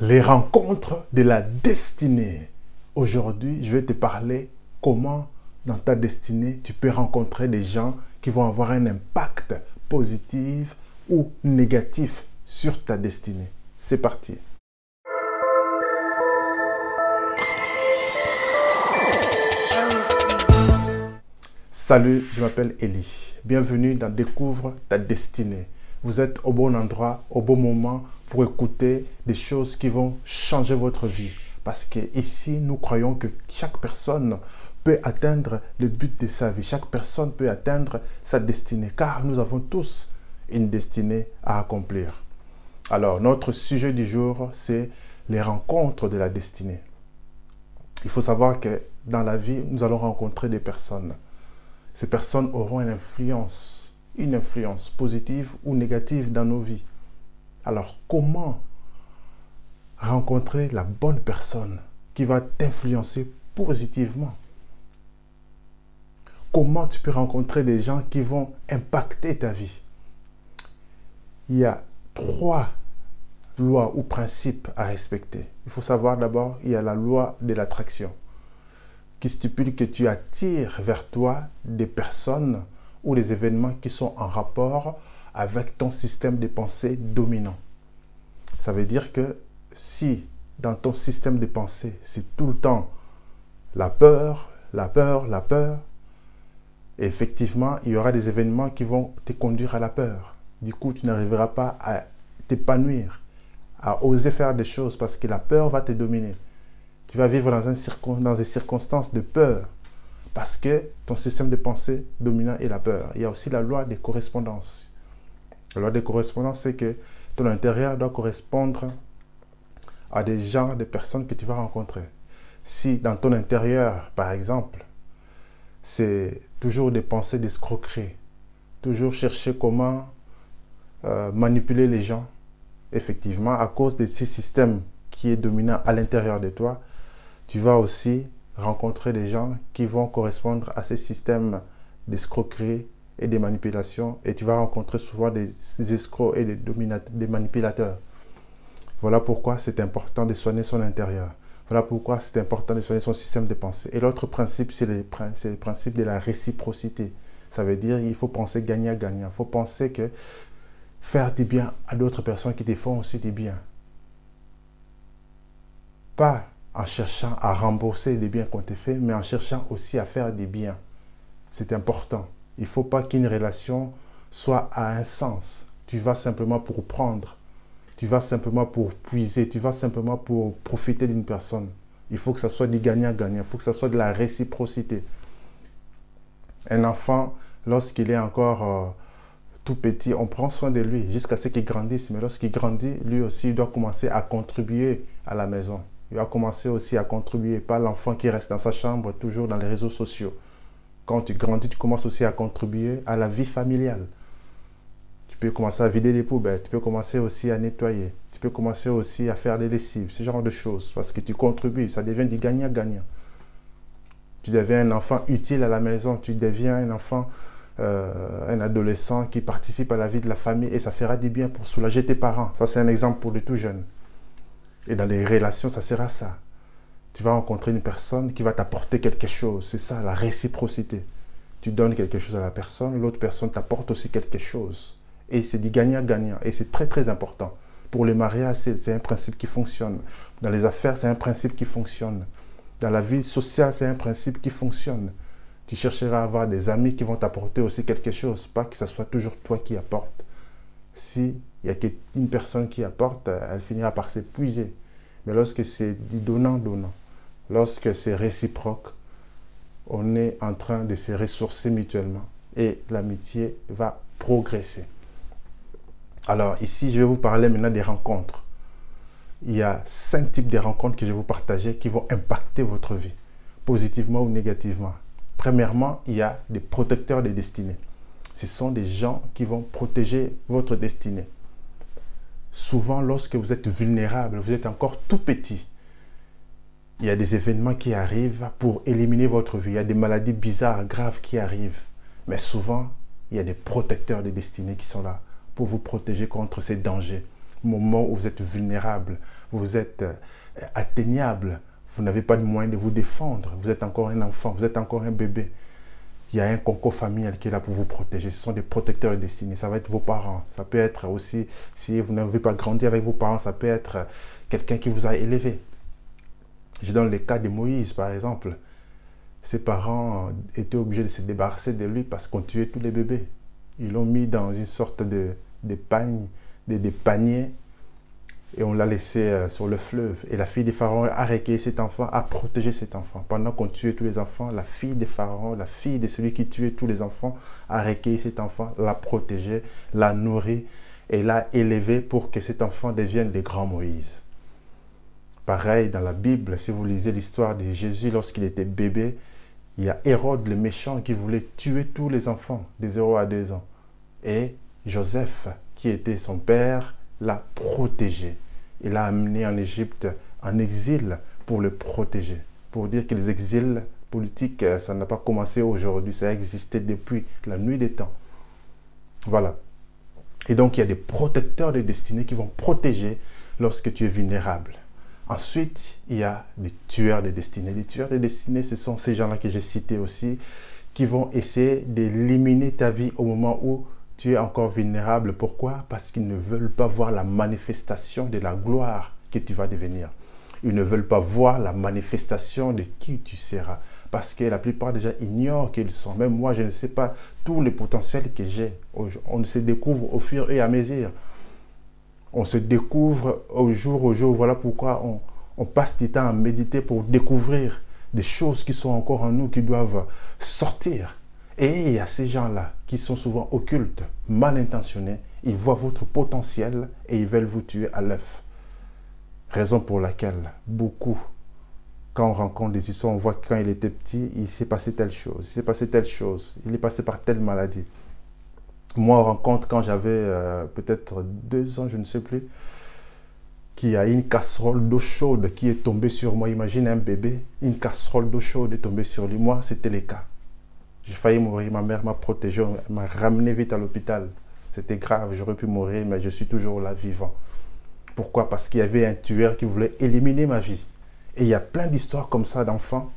Les rencontres de la destinée. Aujourd'hui, je vais te parler comment dans ta destinée, tu peux rencontrer des gens qui vont avoir un impact positif ou négatif sur ta destinée. C'est parti. Salut, je m'appelle Eli. Bienvenue dans Découvre ta destinée. Vous êtes au bon endroit, au bon moment pour écouter des choses qui vont changer votre vie. Parce qu'ici, nous croyons que chaque personne peut atteindre le but de sa vie. Chaque personne peut atteindre sa destinée. Car nous avons tous une destinée à accomplir. Alors, notre sujet du jour, c'est les rencontres de la destinée. Il faut savoir que dans la vie, nous allons rencontrer des personnes. Ces personnes auront une influence positive ou négative dans nos vies. Alors, comment rencontrer la bonne personne qui va t'influencer positivement? Comment tu peux rencontrer des gens qui vont impacter ta vie? Il y a 3 lois ou principes à respecter. Il faut savoir d'abord, il y a la loi de l'attraction qui stipule que tu attires vers toi des personnes ou des événements qui sont en rapport avec ton système de pensée dominant. Ça veut dire que si dans ton système de pensée, c'est tout le temps la peur, effectivement, il y aura des événements qui vont te conduire à la peur. Du coup, tu n'arriveras pas à t'épanouir, à oser faire des choses parce que la peur va te dominer. Tu vas vivre dans des circonstances de peur parce que ton système de pensée dominant est la peur. Il y a aussi la loi des correspondances. La loi des correspondances, c'est que ton intérieur doit correspondre à des gens, des personnes que tu vas rencontrer. Si dans ton intérieur, par exemple, c'est toujours des pensées d'escroquerie, toujours chercher comment manipuler les gens, effectivement, à cause de ce système qui est dominant à l'intérieur de toi, tu vas aussi rencontrer des gens qui vont correspondre à ces systèmes d'escroquerie et de manipulation, et tu vas rencontrer souvent des escrocs et des manipulateurs. Voilà pourquoi c'est important de soigner son intérieur. Voilà pourquoi c'est important de soigner son système de pensée. Et l'autre principe, c'est le principe de la réciprocité. Ça veut dire qu'il faut penser gagnant-gagnant. Il faut penser que faire du bien à d'autres personnes qui te font aussi du bien. Pas en cherchant à rembourser les biens qu'on te fait, mais en cherchant aussi à faire des biens. C'est important. Il ne faut pas qu'une relation soit à un sens. Tu vas simplement pour prendre. Tu vas simplement pour puiser. Tu vas simplement pour profiter d'une personne. Il faut que ça soit du gagnant-gagnant. Il faut que ça soit de la réciprocité. Un enfant, lorsqu'il est encore tout petit, on prend soin de lui jusqu'à ce qu'il grandisse. Mais lorsqu'il grandit, lui aussi, il doit commencer à contribuer à la maison. Il va commencer aussi à contribuer, pas l'enfant qui reste dans sa chambre, toujours dans les réseaux sociaux. Quand tu grandis, tu commences aussi à contribuer à la vie familiale. Tu peux commencer à vider les poubelles, tu peux commencer aussi à nettoyer, tu peux commencer aussi à faire des lessives, ce genre de choses, parce que tu contribues, ça devient du gagnant-gagnant. Tu deviens un enfant utile à la maison, tu deviens un enfant, un adolescent qui participe à la vie de la famille et ça fera du bien pour soulager tes parents. Ça, c'est un exemple pour les tout jeunes. Et dans les relations, ça sera ça. Tu vas rencontrer une personne qui va t'apporter quelque chose. C'est ça, la réciprocité. Tu donnes quelque chose à la personne, l'autre personne t'apporte aussi quelque chose. Et c'est du gagnant-gagnant. Et c'est très, très important. Pour les mariages, c'est un principe qui fonctionne. Dans les affaires, c'est un principe qui fonctionne. Dans la vie sociale, c'est un principe qui fonctionne. Tu chercheras à avoir des amis qui vont t'apporter aussi quelque chose. Pas que ce soit toujours toi qui apportes. Si il y a qu'une personne qui apporte, elle finira par s'épuiser. Mais lorsque c'est du donnant-donnant, lorsque c'est réciproque, on est en train de se ressourcer mutuellement et l'amitié va progresser. Alors ici, je vais vous parler maintenant des rencontres. Il y a 5 types de rencontres que je vais vous partager qui vont impacter votre vie, positivement ou négativement. Premièrement, il y a des protecteurs de destinée. Ce sont des gens qui vont protéger votre destinée. Souvent, lorsque vous êtes vulnérable, vous êtes encore tout petit, il y a des événements qui arrivent pour éliminer votre vie. Il y a des maladies bizarres, graves qui arrivent. Mais souvent, il y a des protecteurs de destinée qui sont là pour vous protéger contre ces dangers. Au moment où vous êtes vulnérable, vous êtes atteignable, vous n'avez pas de moyens de vous défendre, vous êtes encore un enfant, vous êtes encore un bébé. Il y a un concours familial qui est là pour vous protéger. Ce sont des protecteurs de destinée. Ça va être vos parents. Ça peut être aussi, si vous n'avez pas grandi avec vos parents, ça peut être quelqu'un qui vous a élevé. Je donne le cas de Moïse, par exemple. Ses parents étaient obligés de se débarrasser de lui parce qu'on tuait tous les bébés. Ils l'ont mis dans une sorte de paniers et on l'a laissé sur le fleuve. Et la fille des pharaons a recueilli cet enfant, a protégé cet enfant. Pendant qu'on tuait tous les enfants, la fille des pharaons, la fille de celui qui tuait tous les enfants, a recueilli cet enfant, l'a protégé, l'a nourri et l'a élevé pour que cet enfant devienne des grands Moïse. Pareil, dans la Bible, si vous lisez l'histoire de Jésus lorsqu'il était bébé, il y a Hérode le méchant qui voulait tuer tous les enfants de 0 à 2 ans. Et Joseph, qui était son père, l'a protégé. Il l'a amené en Égypte, en exil, pour le protéger. Pour dire que les exils politiques, ça n'a pas commencé aujourd'hui, ça a existé depuis la nuit des temps. Voilà. Et donc, il y a des protecteurs de destinée qui vont protéger lorsque tu es vulnérable. Ensuite, il y a des tueurs de destinée. Les tueurs de destinée, ce sont ces gens-là que j'ai cités aussi, qui vont essayer d'éliminer ta vie au moment où tu es encore vulnérable. Pourquoi? Parce qu'ils ne veulent pas voir la manifestation de la gloire que tu vas devenir. Ils ne veulent pas voir la manifestation de qui tu seras. Parce que la plupart des gens ignorent qu'ils sont. Même moi, je ne sais pas tout le potentiel que j'ai. On se découvre au fur et à mesure. On se découvre au jour. Voilà pourquoi on passe du temps à méditer pour découvrir des choses qui sont encore en nous, qui doivent sortir. Et il y a ces gens-là qui sont souvent occultes, mal intentionnés. Ils voient votre potentiel et ils veulent vous tuer à l'œuf. Raison pour laquelle beaucoup, quand on rencontre des histoires, on voit que quand il était petit, il s'est passé telle chose, il s'est passé telle chose, il est passé par telle maladie. Moi, on rencontre quand j'avais peut-être 2 ans, je ne sais plus, qu'il y a une casserole d'eau chaude qui est tombée sur moi. Imagine un bébé, une casserole d'eau chaude est tombée sur lui. Moi, c'était le cas. J'ai failli mourir, ma mère m'a protégé, m'a ramené vite à l'hôpital. C'était grave, j'aurais pu mourir, mais je suis toujours là, vivant. Pourquoi? Parce qu'il y avait un tueur qui voulait éliminer ma vie. Et il y a plein d'histoires comme ça d'enfants,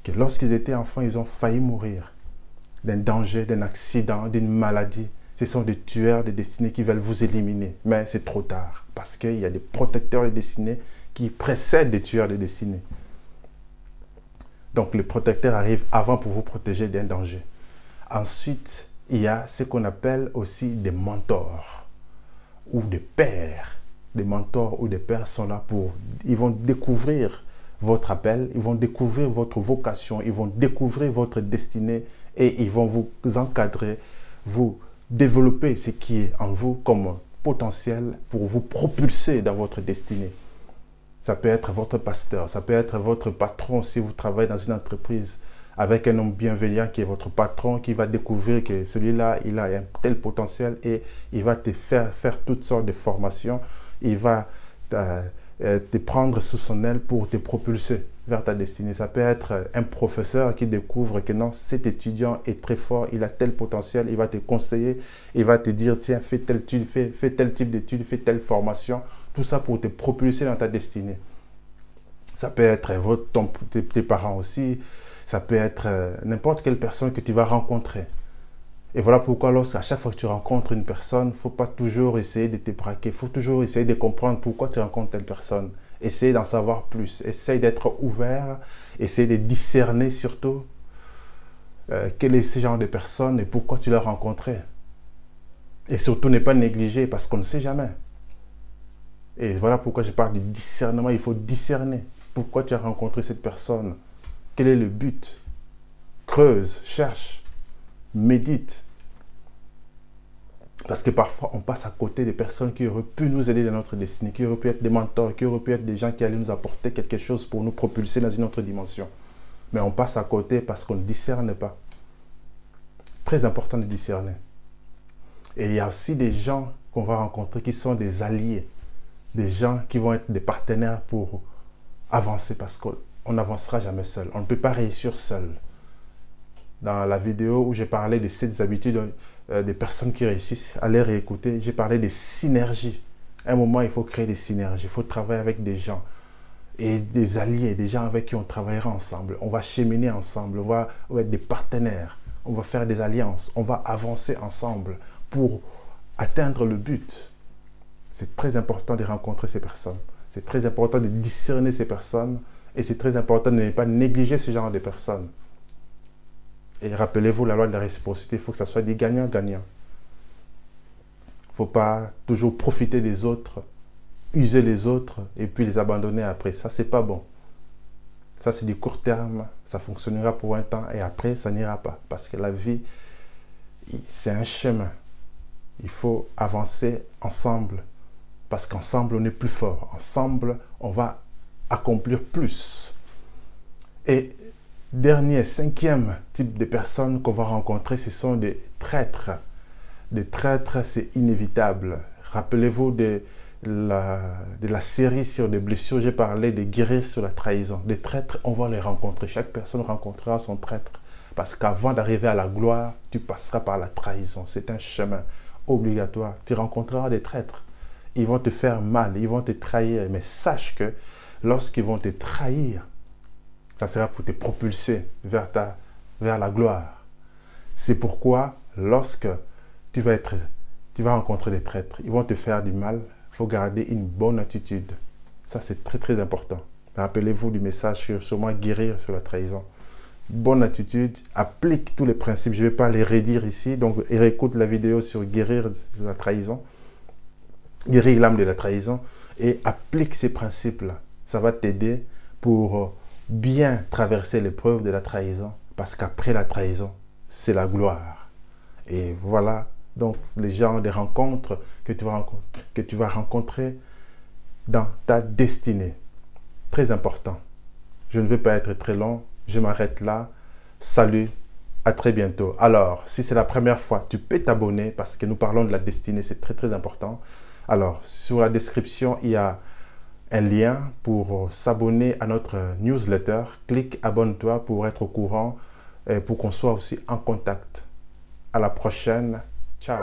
que lorsqu'ils étaient enfants, ils ont failli mourir. D'un danger, d'un accident, d'une maladie. Ce sont des tueurs de destinée qui veulent vous éliminer. Mais c'est trop tard, parce qu'il y a des protecteurs de destinée qui précèdent des tueurs de destinée. Donc, le protecteur arrive avant pour vous protéger d'un danger. Ensuite, il y a ce qu'on appelle aussi des mentors ou des pères. Des mentors ou des pères sont là pour... Ils vont découvrir votre appel, ils vont découvrir votre vocation, ils vont découvrir votre destinée et ils vont vous encadrer, vous développer ce qui est en vous comme potentiel pour vous propulser dans votre destinée. Ça peut être votre pasteur, ça peut être votre patron si vous travaillez dans une entreprise avec un homme bienveillant qui est votre patron, qui va découvrir que celui-là, il a un tel potentiel et il va te faire toutes sortes de formations. Il va te prendre sous son aile pour te propulser vers ta destinée. Ça peut être un professeur qui découvre que non, cet étudiant est très fort, il a tel potentiel, il va te conseiller, il va te dire, tiens, fais tel type d'études, fais telle formation. Tout ça pour te propulser dans ta destinée. Ça peut être tes parents aussi, ça peut être n'importe quelle personne que tu vas rencontrer. Et voilà pourquoi lorsqu'à chaque fois que tu rencontres une personne, il ne faut pas toujours essayer de te braquer, il faut toujours essayer de comprendre pourquoi tu rencontres telle personne. Essaye d'en savoir plus, essaye d'être ouvert, essaye de discerner surtout quel est ce genre de personne et pourquoi tu l'as rencontré. Et surtout ne pas négliger parce qu'on ne sait jamais. Et voilà pourquoi je parle de discernement. Il faut discerner pourquoi tu as rencontré cette personne. Quel est le but? Creuse, cherche, médite. Parce que parfois, on passe à côté des personnes qui auraient pu nous aider dans notre destinée, qui auraient pu être des mentors, qui auraient pu être des gens qui allaient nous apporter quelque chose pour nous propulser dans une autre dimension. Mais on passe à côté parce qu'on ne discerne pas. Très important de discerner. Et il y a aussi des gens qu'on va rencontrer qui sont des alliés. Des gens qui vont être des partenaires pour avancer parce qu'on n'avancera jamais seul. On ne peut pas réussir seul. Dans la vidéo où j'ai parlé de 7 habitudes des personnes qui réussissent, allez réécouter, j'ai parlé des synergies. À un moment, il faut créer des synergies, il faut travailler avec des gens et des alliés, des gens avec qui on travaillera ensemble. On va cheminer ensemble, on va être des partenaires, on va faire des alliances, on va avancer ensemble pour atteindre le but. C'est très important de rencontrer ces personnes. C'est très important de discerner ces personnes et c'est très important de ne pas négliger ce genre de personnes. Et rappelez-vous la loi de la réciprocité, il faut que ça soit des gagnants-gagnants. Il ne faut pas toujours profiter des autres, user les autres et puis les abandonner après. Ça, c'est pas bon. Ça, c'est du court terme. Ça fonctionnera pour un temps et après, ça n'ira pas. Parce que la vie, c'est un chemin. Il faut avancer ensemble. Parce qu'ensemble, on est plus fort. Ensemble, on va accomplir plus. Et dernier, cinquième type de personnes qu'on va rencontrer, ce sont des traîtres. Des traîtres, c'est inévitable. Rappelez-vous de la série sur des blessures, j'ai parlé de guérir sur la trahison. Des traîtres, on va les rencontrer. Chaque personne rencontrera son traître. Parce qu'avant d'arriver à la gloire, tu passeras par la trahison. C'est un chemin obligatoire. Tu rencontreras des traîtres. Ils vont te faire mal, ils vont te trahir. Mais sache que lorsqu'ils vont te trahir, ça sera pour te propulser vers la gloire. C'est pourquoi lorsque tu vas rencontrer des traîtres, ils vont te faire du mal, il faut garder une bonne attitude. Ça, c'est très très important. Rappelez-vous du message sur moi, guérir sur la trahison. Bonne attitude, applique tous les principes. Je ne vais pas les redire ici, donc réécoute la vidéo sur guérir de la trahison. Guérir l'âme de la trahison et applique ces principes-là. Ça va t'aider pour bien traverser l'épreuve de la trahison parce qu'après la trahison, c'est la gloire. Et voilà donc les genres de rencontres que tu vas rencontrer dans ta destinée. Très important. Je ne vais pas être très long. Je m'arrête là. Salut. À très bientôt. Alors, si c'est la première fois, tu peux t'abonner parce que nous parlons de la destinée. C'est très très important. Alors, sur la description, il y a un lien pour s'abonner à notre newsletter. Clique, abonne-toi pour être au courant et pour qu'on soit aussi en contact. À la prochaine. Ciao.